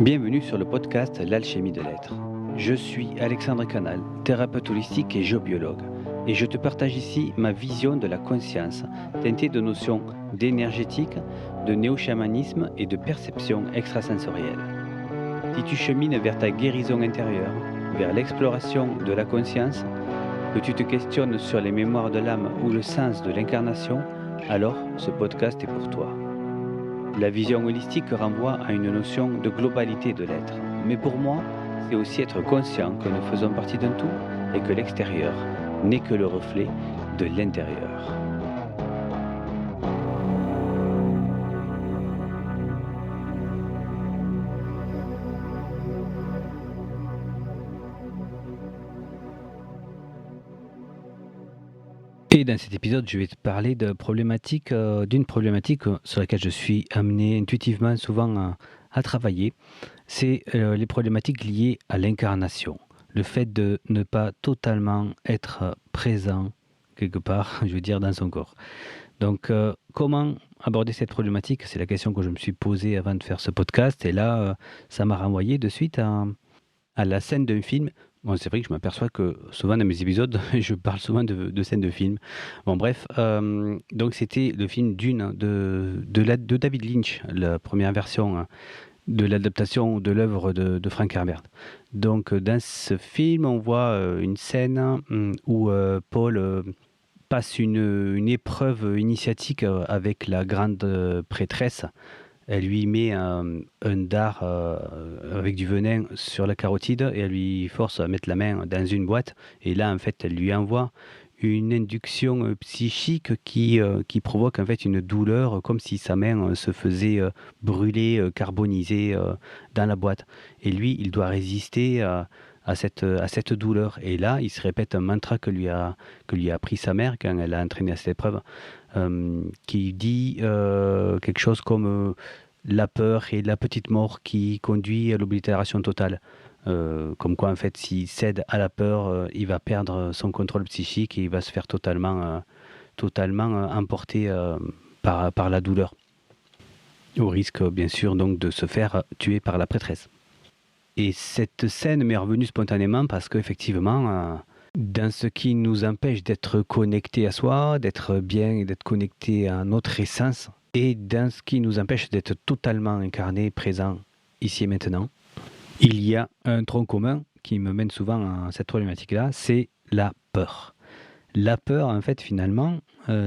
Bienvenue sur le podcast L'Alchimie de l'être. Je suis Alexandre Canal, thérapeute holistique et géobiologue, et je te partage ici ma vision de la conscience, teintée de notions d'énergétique, de néo-chamanisme et de perception extrasensorielle. Si tu chemines vers ta guérison intérieure, vers l'exploration de la conscience, que tu te questionnes sur les mémoires de l'âme ou le sens de l'incarnation, alors ce podcast est pour toi. La vision holistique renvoie à une notion de globalité de l'être. Mais pour moi, c'est aussi être conscient que nous faisons partie d'un tout et que l'extérieur n'est que le reflet de l'intérieur. Et dans cet épisode, je vais te parler d'une problématique sur laquelle je suis amené intuitivement souvent à travailler. C'est les problématiques liées à l'incarnation. Le fait de ne pas totalement être présent quelque part, je veux dire, dans son corps. Donc, comment aborder cette problématique? C'est la question que je me suis posée avant de faire ce podcast. Et là, ça m'a renvoyé de suite à la scène d'un film. Bon, c'est vrai que je m'aperçois que souvent dans mes épisodes, je parle souvent de scènes de films. Bon, bref, donc c'était le film Dune de David Lynch, la première version de l'adaptation de l'œuvre de Frank Herbert. Donc, dans ce film, on voit une scène où Paul passe une épreuve initiatique avec la grande prêtresse. Elle lui met un dard avec du venin sur la carotide et elle lui force à mettre la main dans une boîte. Et là, en fait, elle lui envoie une induction psychique qui provoque en fait une douleur, comme si sa main se faisait brûler, carboniser dans la boîte. Et lui, il doit résister à cette douleur. Et là, il se répète un mantra que lui a appris sa mère quand elle a entraîné à cette épreuve, qui dit quelque chose comme la peur et la petite mort qui conduit à l'oblitération totale. Comme quoi, en fait, s'il cède à la peur, il va perdre son contrôle psychique et il va se faire totalement emporter par la douleur. Au risque, bien sûr, donc de se faire tuer par la prêtresse. Et cette scène m'est revenue spontanément parce qu'effectivement, dans ce qui nous empêche d'être connectés à soi, d'être bien et d'être connectés à notre essence, et dans ce qui nous empêche d'être totalement incarné, présent, ici et maintenant, il y a un tronc commun qui me mène souvent à cette problématique-là, c'est la peur. La peur, en fait, finalement,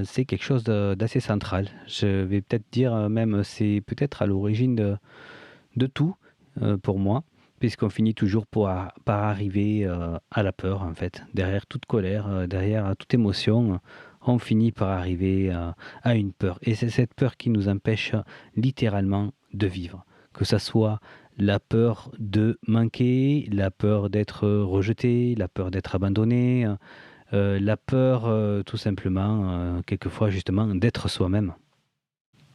c'est quelque chose d'assez central. Je vais peut-être dire même, c'est peut-être à l'origine de tout pour moi, puisqu'on finit toujours par arriver à la peur, en fait. Derrière toute colère, derrière toute émotion, on finit par arriver à une peur. Et c'est cette peur qui nous empêche littéralement de vivre. Que ça soit la peur de manquer, la peur d'être rejeté, la peur d'être abandonné, la peur tout simplement, quelquefois justement, d'être soi-même,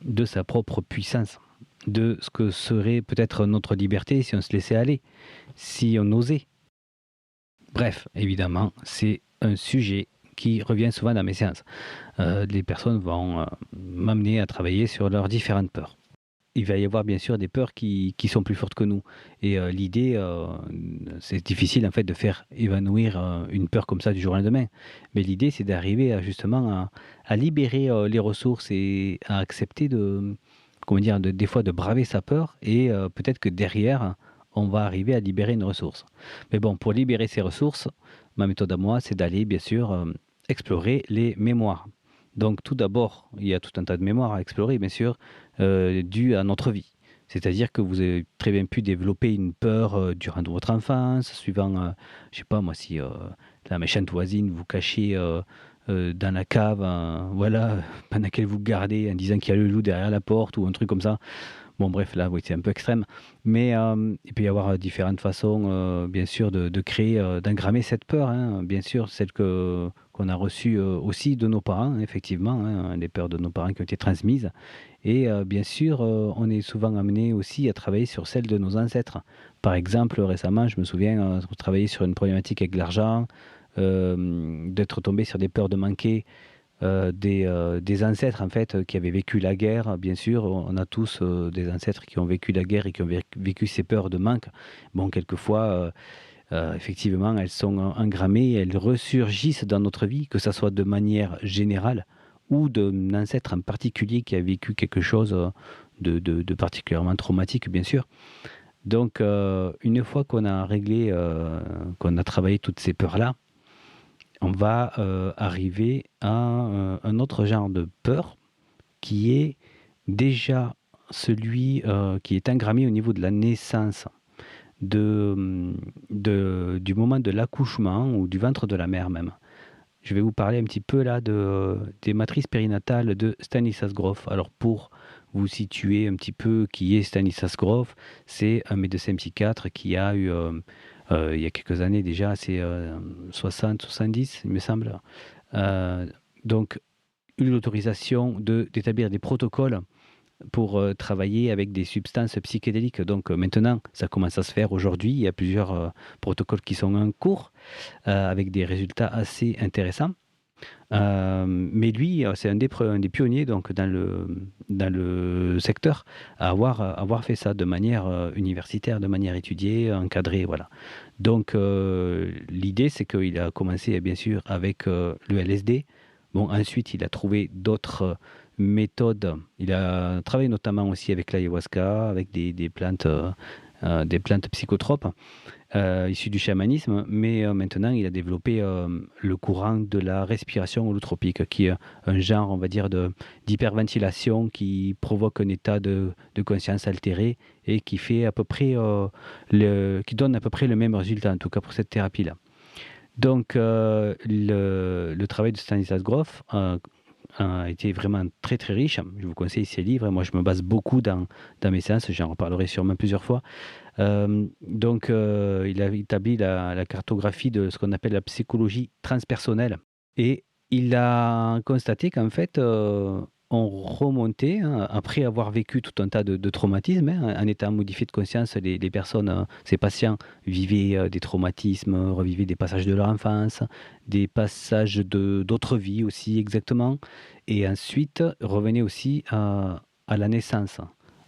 de sa propre puissance, de ce que serait peut-être notre liberté si on se laissait aller, si on osait. Bref, évidemment, c'est un sujet qui revient souvent dans mes séances. Les personnes vont m'amener à travailler sur leurs différentes peurs. Il va y avoir bien sûr des peurs qui sont plus fortes que nous. Et l'idée, c'est difficile en fait de faire évanouir une peur comme ça du jour au lendemain. Mais l'idée, c'est d'arriver justement à libérer les ressources et à accepter des fois de braver sa peur. Et peut-être que derrière, on va arriver à libérer une ressource. Mais bon, pour libérer ces ressources, ma méthode à moi, c'est d'aller bien sûr explorer les mémoires. Donc tout d'abord, il y a tout un tas de mémoires à explorer, bien sûr, dues à notre vie. C'est-à-dire que vous avez très bien pu développer une peur durant votre enfance, suivant, je sais pas moi, si la méchante voisine vous cachez dans la cave, voilà, pendant laquelle vous gardez en disant qu'il y a le loup derrière la porte ou un truc comme ça. Bon, bref, là, oui, c'est un peu extrême. Mais il peut y avoir différentes façons, bien sûr, de créer, d'engrammer cette peur, hein. Bien sûr, celle qu'on a reçue aussi de nos parents, effectivement, hein, les peurs de nos parents qui ont été transmises. Et bien sûr, on est souvent amené aussi à travailler sur celles de nos ancêtres. Par exemple, récemment, je me souviens, travailler sur une problématique avec l'argent, d'être tombé sur des peurs de manquer des ancêtres en fait qui avaient vécu la guerre, bien sûr. On a tous des ancêtres qui ont vécu la guerre et qui ont vécu ces peurs de manque. Bon, quelquefois, effectivement, elles sont engrammées, elles ressurgissent dans notre vie, que ça soit de manière générale ou d'un ancêtre en particulier qui a vécu quelque chose de particulièrement traumatique, bien sûr. Donc, une fois qu'on a réglé, qu'on a travaillé toutes ces peurs-là, on va arriver à un autre genre de peur qui est déjà celui qui est engrammé au niveau de la naissance, du moment de l'accouchement ou du ventre de la mère même. Je vais vous parler un petit peu là des matrices périnatales de Stanislas Grof. Alors pour vous situer un petit peu qui est Stanislas Grof, c'est un médecin psychiatre qui a eu il y a quelques années déjà, c'est 60-70 il me semble, euh, donc eu l'autorisation d'établir des protocoles pour travailler avec des substances psychédéliques. Donc maintenant, ça commence à se faire aujourd'hui. Il y a plusieurs protocoles qui sont en cours avec des résultats assez intéressants. Mais lui, c'est un des pionniers donc, dans le secteur à avoir fait ça de manière universitaire, de manière étudiée, encadrée. Voilà. Donc l'idée, c'est qu'il a commencé bien sûr avec le LSD. Bon, ensuite, il a trouvé d'autres méthodes. Il a travaillé notamment aussi avec l'ayahuasca, avec des plantes psychotropes issu du chamanisme, mais maintenant il a développé le courant de la respiration holotropique, qui est un genre, on va dire, d'hyperventilation qui provoque un état de conscience altéré et qui fait à peu près qui donne à peu près le même résultat, en tout cas pour cette thérapie-là. Donc le travail de Stanislas Grof a été vraiment très très riche. Je vous conseille ses livres. Moi, je me base beaucoup dans mes séances. J'en reparlerai sûrement plusieurs fois. Donc, il a établi la cartographie de ce qu'on appelle la psychologie transpersonnelle. Et il a constaté qu'en fait, on remontait, hein, après avoir vécu tout un tas de traumatismes, hein, en état modifié de conscience, les personnes, ces patients, vivaient des traumatismes, revivaient des passages de leur enfance, des passages d'autres vies aussi, exactement. Et ensuite, revenaient aussi à la naissance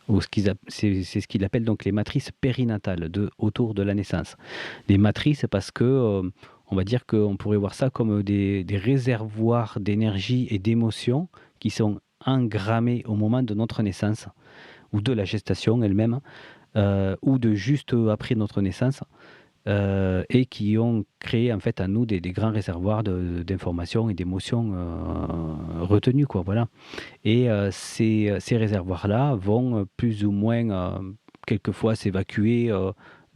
ou c'est ce qu'il appelle donc les matrices périnatales autour de la naissance. Les matrices parce que on va dire qu'on pourrait voir ça comme des réservoirs d'énergie et d'émotions qui sont engrammés au moment de notre naissance ou de la gestation elle-même ou de juste après notre naissance et qui ont créé en fait à nous des grands réservoirs d'informations et d'émotions retenues, quoi, voilà. Et ces réservoirs-là vont plus ou moins quelquefois s'évacuer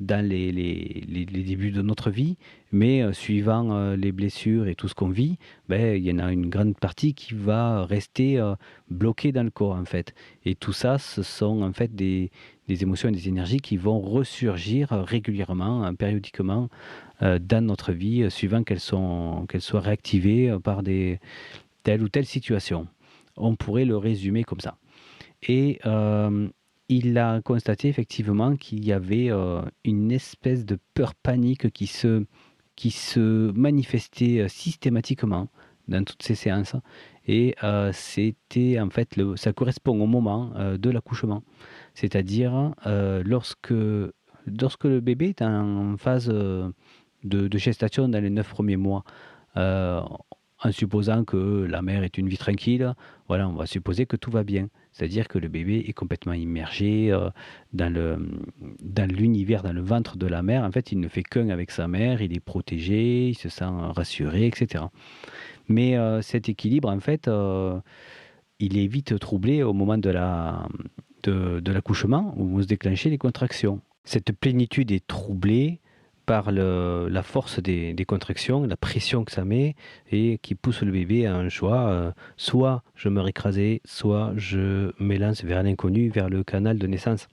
dans les débuts de notre vie, mais suivant les blessures et tout ce qu'on vit, ben, il y en a une grande partie qui va rester bloquée dans le corps en fait. Et tout ça, ce sont en fait des émotions et des énergies qui vont ressurgir régulièrement, périodiquement dans notre vie, suivant qu'elles soient réactivées par telle ou telle situation. On pourrait le résumer comme ça. Et il a constaté effectivement qu'il y avait une espèce de peur panique qui se manifestait systématiquement dans toutes ces séances. Et c'était en fait, ça correspond au moment de l'accouchement. C'est-à-dire lorsque le bébé est en phase de gestation dans les 9 premiers mois, euh, en supposant que la mère est une vie tranquille, voilà, on va supposer que tout va bien. C'est-à-dire que le bébé est complètement immergé dans l'univers, dans le ventre de la mère. En fait, il ne fait qu'un avec sa mère, il est protégé, il se sent rassuré, etc. Mais cet équilibre, en fait, il est vite troublé au moment de l'accouchement où vont se déclencher les contractions. Cette plénitude est troublée par la force des contractions, la pression que ça met et qui pousse le bébé à un choix. Soit je me écraser, soit je m'élance vers l'inconnu, vers le canal de naissance.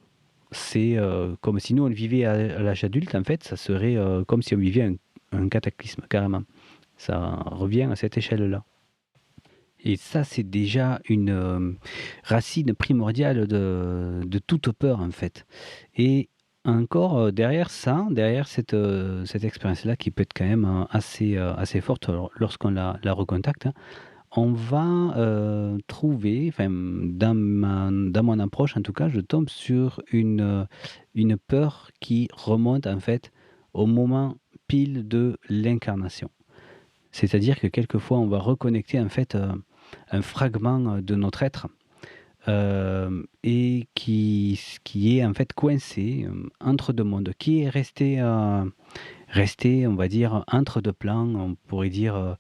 C'est comme si nous on le vivait à l'âge adulte, en fait, ça serait comme si on vivait un cataclysme, carrément. Ça revient à cette échelle-là. Et ça, c'est déjà une racine primordiale de toute peur, en fait. Et encore derrière ça, derrière cette expérience-là, qui peut être quand même assez forte lorsqu'on la recontacte, hein, on va trouver, enfin, dans mon approche en tout cas, je tombe sur une peur qui remonte en fait au moment pile de l'incarnation. C'est-à-dire que quelquefois, on va reconnecter en fait un fragment de notre être et qui est en fait coincé entre deux mondes, qui est resté, on va dire, entre deux plans, on pourrait dire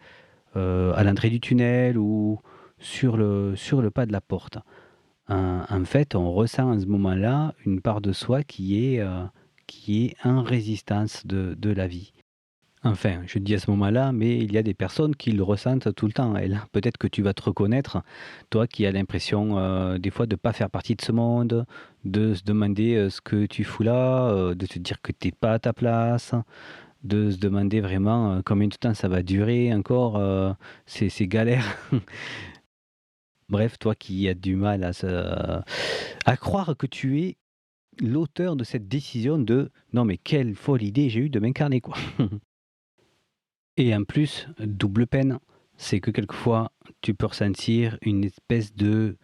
à l'entrée du tunnel ou sur le pas de la porte. En fait, on ressent à ce moment-là une part de soi qui est en résistance de la vie. Enfin, je dis à ce moment-là, mais il y a des personnes qui le ressentent tout le temps. Et là, peut-être que tu vas te reconnaître, toi qui as l'impression des fois de ne pas faire partie de ce monde, de se demander ce que tu fous là, de te dire que tu n'es pas à ta place, de se demander vraiment combien de temps ça va durer encore, ces galères. Bref, toi qui as du mal à croire que tu es l'auteur de cette décision de non mais quelle folle idée j'ai eue de m'incarner quoi. Et en plus, double peine, c'est que quelquefois, tu peux ressentir une espèce de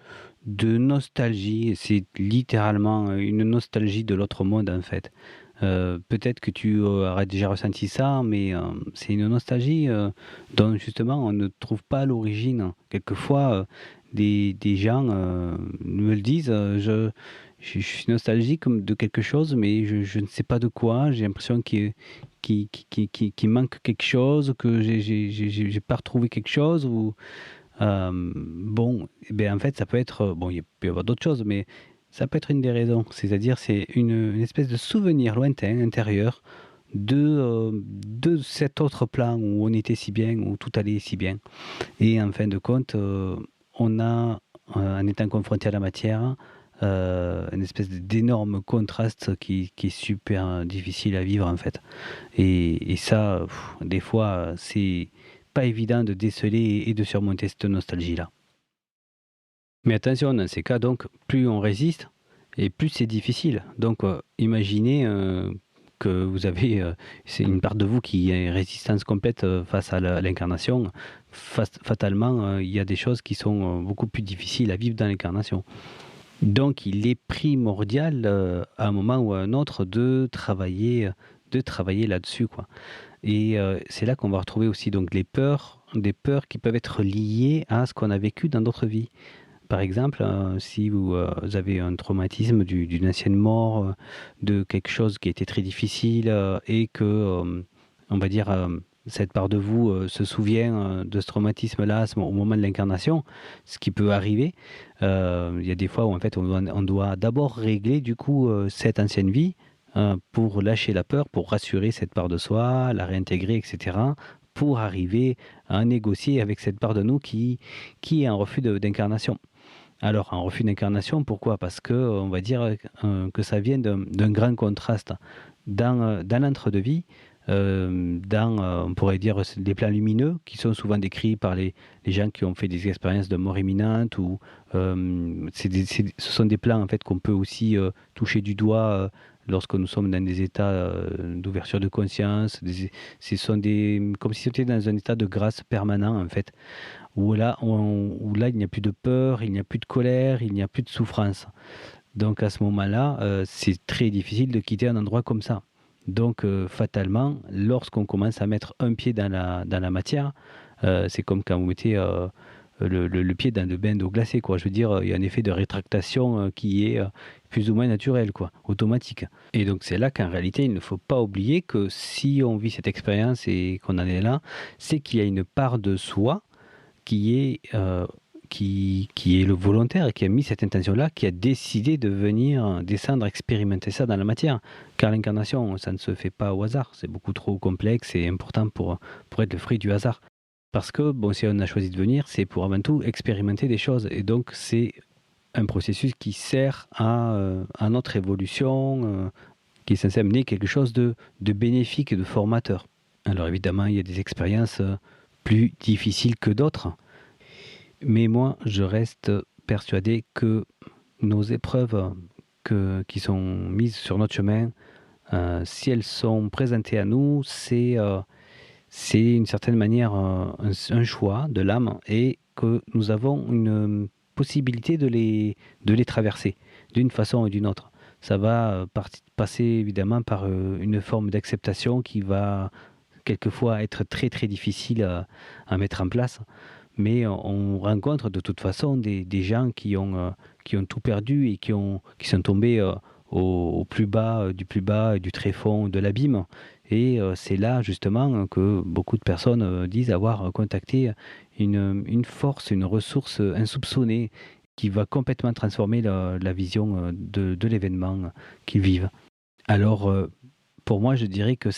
nostalgie. C'est littéralement une nostalgie de l'autre monde, en fait. Peut-être que tu aurais déjà ressenti ça, mais c'est une nostalgie dont justement on ne trouve pas l'origine. Quelquefois, des gens me le disent, je suis nostalgique de quelque chose, mais je ne sais pas de quoi. J'ai l'impression qu'il manque quelque chose, que j'ai pas retrouvé quelque chose. Ou, bon, eh ben, en fait, ça peut être. Bon, il peut y avoir d'autres choses, mais ça peut être une des raisons. C'est-à-dire, c'est une espèce de souvenir lointain, intérieur, de cet autre plan où on était si bien, où tout allait si bien. Et en fin de compte, on a, en étant confronté à la matière, une espèce d'énorme contraste qui est super difficile à vivre en fait. Et ça, des fois, c'est pas évident de déceler et de surmonter cette nostalgie-là. Mais attention, dans ces cas, donc, plus on résiste et plus c'est difficile. Donc, imaginez que vous avez, c'est une part de vous qui est résistance complète face à l'incarnation. Fatalement, il y a des choses qui sont beaucoup plus difficiles à vivre dans l'incarnation. Donc, il est primordial, à un moment ou à un autre, de travailler là-dessus, quoi. Et c'est là qu'on va retrouver aussi donc des peurs qui peuvent être liées à ce qu'on a vécu dans d'autres vies. Par exemple, si vous avez un traumatisme d'une ancienne mort, de quelque chose qui était très difficile, et que, on va dire, cette part de vous se souvient de ce traumatisme-là au moment de l'incarnation, ce qui peut arriver. Il y a des fois où en fait on doit d'abord régler du coup cette ancienne vie pour lâcher la peur, pour rassurer cette part de soi, la réintégrer, etc. Pour arriver à négocier avec cette part de nous qui est en refus d'incarnation. Alors, un refus d'incarnation, pourquoi? Parce que, on va dire que ça vient d'un grand contraste dans l'entre-deux-vie, on pourrait dire, des plans lumineux qui sont souvent décrits par les gens qui ont fait des expériences de mort imminente, ou ce sont des plans en fait qu'on peut aussi toucher du doigt lorsque nous sommes dans des états d'ouverture de conscience. Ce sont comme si c'était dans un état de grâce permanent en fait où là, il n'y a plus de peur, il n'y a plus de colère, il n'y a plus de souffrance. Donc à ce moment-là, c'est très difficile de quitter un endroit comme ça. Donc fatalement, lorsqu'on commence à mettre un pied dans la matière, c'est comme quand vous mettez le pied dans le bain d'eau glacée, quoi. Je veux dire, il y a un effet de rétractation qui est plus ou moins naturel, quoi, automatique. Et donc c'est là qu'en réalité, il ne faut pas oublier que si on vit cette expérience et qu'on en est là, c'est qu'il y a une part de soi qui est, qui est le volontaire et qui a mis cette intention-là, qui a décidé de venir descendre, expérimenter ça dans la matière. Car l'incarnation, ça ne se fait pas au hasard. C'est beaucoup trop complexe et important pour être le fruit du hasard. Parce que, bon, si on a choisi de venir, c'est pour avant tout expérimenter des choses. Et donc, c'est un processus qui sert à notre évolution, qui est censé amener quelque chose de bénéfique et de formateur. Alors évidemment, il y a des expériences plus difficiles que d'autres. Mais moi, je reste persuadé que nos épreuves qui sont mises sur notre chemin, si elles sont présentées à nous, c'est une certaine manière un choix de l'âme et que nous avons une possibilité de les traverser d'une façon ou d'une autre. Ça va passer évidemment par une forme d'acceptation qui va quelquefois être très très difficile à mettre en place, mais on rencontre de toute façon des gens qui ont tout perdu et qui sont tombés au plus bas, du plus bas, du très fond de l'abîme. Et c'est là justement que beaucoup de personnes disent avoir contacté une force, une ressource insoupçonnée qui va complètement transformer la vision de l'événement qu'ils vivent. Alors, pour moi, je dirais que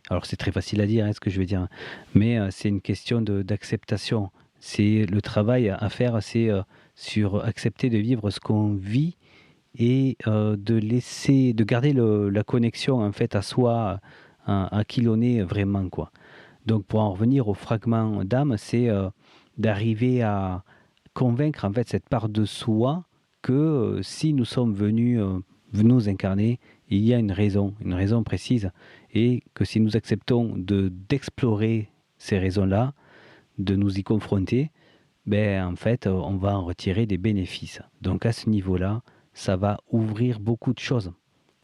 alors c'est très facile à dire, hein, ce que je vais dire, hein, mais c'est une question d'acceptation. C'est le travail à faire, c'est sur accepter de vivre ce qu'on vit et de garder la connexion en fait à soi, à qui l'on est vraiment, quoi. Donc, pour en revenir au fragment d'âme, c'est d'arriver à convaincre en fait cette part de soi que si nous sommes venus nous incarner, il y a une raison précise, et que si nous acceptons d'explorer ces raisons-là, de nous y confronter, ben en fait, on va en retirer des bénéfices. Donc à ce niveau-là, ça va ouvrir beaucoup de choses.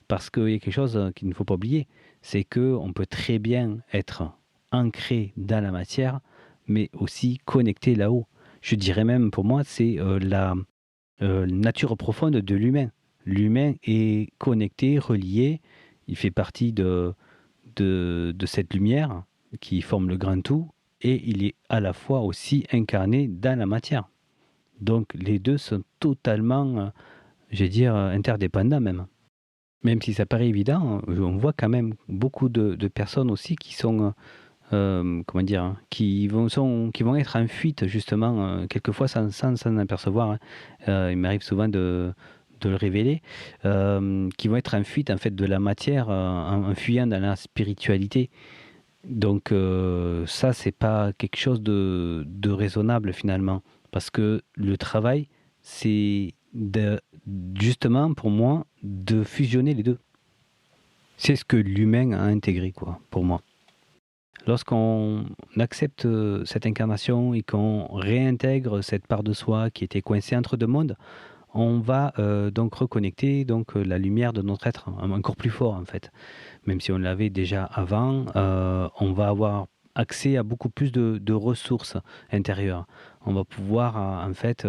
Parce qu'il y a quelque chose qu'il ne faut pas oublier, c'est qu'on peut très bien être ancré dans la matière, mais aussi connecté là-haut. Je dirais même, pour moi, c'est la nature profonde de l'humain. L'humain est connecté, relié, il fait partie de cette lumière qui forme le grand tout, et il est à la fois aussi incarné dans la matière. Donc les deux sont totalement, je vais dire, interdépendants même. Même si ça paraît évident, on voit quand même beaucoup de personnes aussi qui sont, comment dire, hein, qui vont être en fuite justement, quelquefois sans s'en apercevoir, hein. Il m'arrive souvent de le révéler, qui vont être en fuite en fait de la matière, en fuyant dans la spiritualité. Donc ça, c'est pas quelque chose de raisonnable finalement, parce que le travail, c'est justement pour moi de fusionner les deux. C'est ce que l'humain a intégré, quoi, pour moi. Lorsqu'on accepte cette incarnation et qu'on réintègre cette part de soi qui était coincée entre deux mondes, on va donc reconnecter donc la lumière de notre être encore plus fort en fait. Même si on l'avait déjà avant, on va avoir accès à beaucoup plus de ressources intérieures. On va pouvoir en fait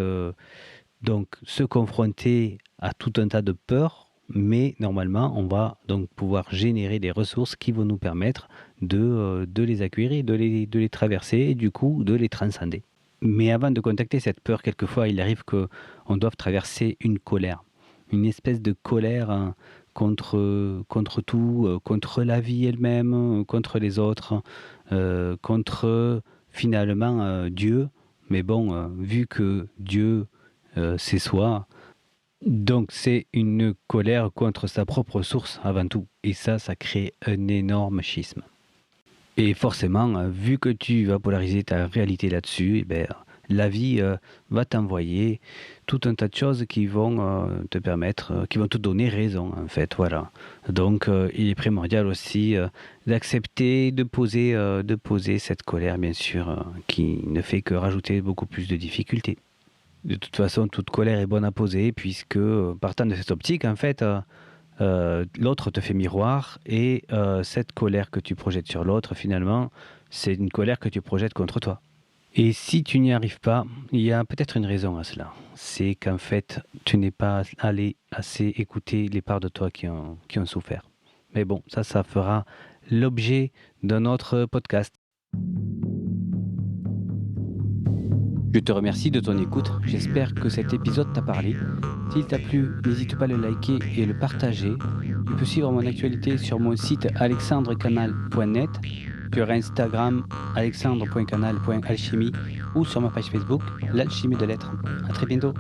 donc se confronter à tout un tas de peurs, mais normalement on va donc pouvoir générer des ressources qui vont nous permettre de les acquérir, de les traverser et du coup de les transcender. Mais avant de contacter cette peur, quelquefois il arrive qu'on doive traverser une colère, une espèce de colère, hein, contre tout, contre la vie elle-même, contre les autres, contre finalement Dieu. Mais bon, vu que Dieu c'est soi, donc c'est une colère contre sa propre source avant tout. Et ça crée un énorme schisme. Et forcément, vu que tu vas polariser ta réalité là-dessus, eh ben, la vie va t'envoyer tout un tas de choses qui vont te permettre, qui vont te donner raison, en fait, voilà. Donc, il est primordial aussi d'accepter de poser cette colère, bien sûr, qui ne fait que rajouter beaucoup plus de difficultés. De toute façon, toute colère est bonne à poser, puisque partant de cette optique, en fait, l'autre te fait miroir, et cette colère que tu projettes sur l'autre, finalement, c'est une colère que tu projettes contre toi. Et si tu n'y arrives pas, il y a peut-être une raison à cela. C'est qu'en fait, tu n'es pas allé assez écouter les parts de toi qui ont souffert. Mais bon, ça fera l'objet d'un autre podcast. Je te remercie de ton écoute, j'espère que cet épisode t'a parlé. S'il t'a plu, n'hésite pas à le liker et le partager. Tu peux suivre mon actualité sur mon site alexandrecanal.net, sur Instagram alexandre.canal.alchimie ou sur ma page Facebook, l'alchimie de l'être. À très bientôt.